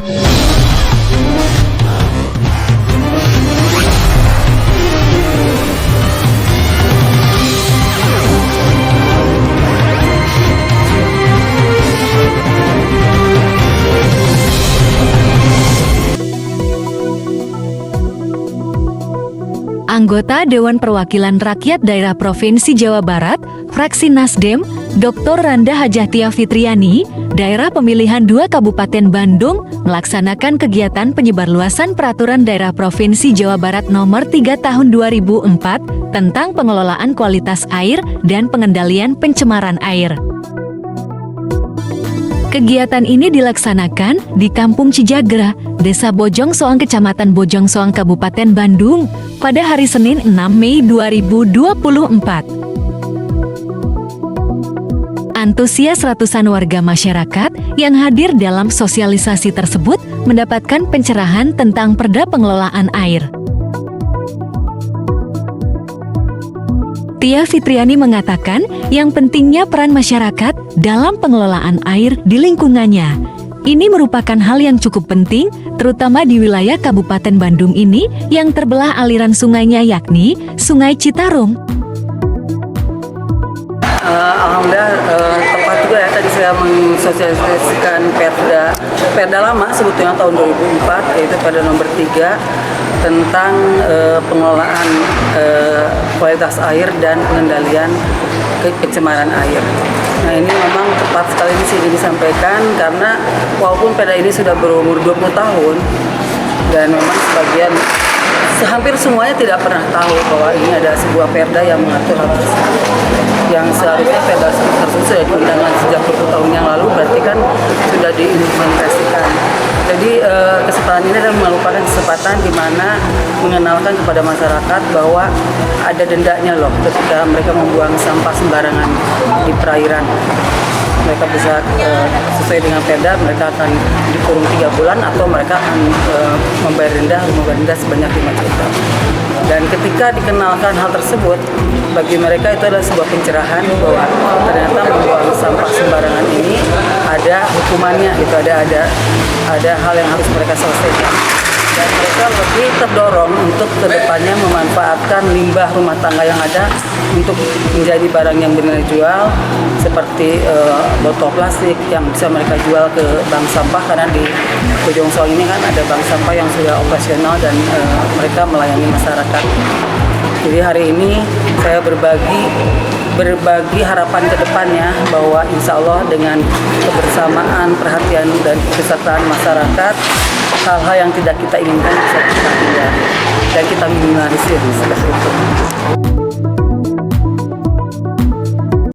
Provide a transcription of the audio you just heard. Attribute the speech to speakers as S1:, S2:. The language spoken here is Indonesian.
S1: Anggota Dewan Perwakilan Rakyat Daerah Provinsi Jawa Barat, fraksi Nasdem, Dr. Randa Hajahtia Fitriani, Daerah Pemilihan 2 Kabupaten Bandung, melaksanakan kegiatan penyebarluasan Peraturan Daerah Provinsi Jawa Barat Nomor 3 Tahun 2004 tentang pengelolaan kualitas air dan pengendalian pencemaran air. Kegiatan ini dilaksanakan di Kampung Cijagra, Desa Bojong Soang, Kecamatan Bojong Soang, Kabupaten Bandung, pada hari Senin 6 Mei 2024. Antusias ratusan warga masyarakat yang hadir dalam sosialisasi tersebut mendapatkan pencerahan tentang Perda Pengelolaan Air. Tia Fitriani mengatakan yang pentingnya peran masyarakat dalam pengelolaan air di lingkungannya. Ini merupakan hal yang cukup penting, terutama di wilayah Kabupaten Bandung ini yang terbelah aliran sungainya, yakni Sungai Citarum.
S2: Alhamdulillah tepat juga ya, tadi saya mensosialisasikan Perda lama sebetulnya tahun 2004, yaitu Perda nomor 3 tentang pengelolaan kualitas air dan pengendalian pencemaran air. Nah, ini memang tepat sekali di sini disampaikan karena walaupun Perda ini sudah berumur 20 tahun dan memang sebagian hampir semuanya tidak pernah tahu bahwa ini ada sebuah Perda yang mengatur hal tersebut. Yang seharusnya Perda tersebut sudah diundangkan sejak 20 tahun yang lalu, berarti kan sudah diimplementasikan. Jadi kesempatan ini adalah merupakan kesempatan di mana mengenalkan kepada masyarakat bahwa ada dendanya loh ketika mereka membuang sampah sembarangan di perairan. Mereka bisa sesuai dengan Perda, mereka akan dikurung 3 bulan atau mereka akan membayar denda sebanyak 5 juta. Dan ketika dikenalkan hal tersebut, bagi mereka itu adalah sebuah pencerahan bahwa ternyata membuang sampah sembarangan ini ada hukumannya, gitu, ada hal yang harus mereka selesaikan. Dan mereka lebih terdorong untuk kedepannya memanfaatkan limbah rumah tangga yang ada untuk menjadi barang yang bernilai jual, seperti botol plastik yang bisa mereka jual ke bank sampah, karena di Bojong Soang ini kan ada bank sampah yang sudah operasional dan mereka melayani masyarakat. Jadi hari ini saya berbagi harapan ke depannya bahwa insya Allah dengan kebersamaan, perhatian dan kesertaan masyarakat, hal-hal yang tidak kita inginkan bisa kita hindari dan kita minimalisir seperti itu.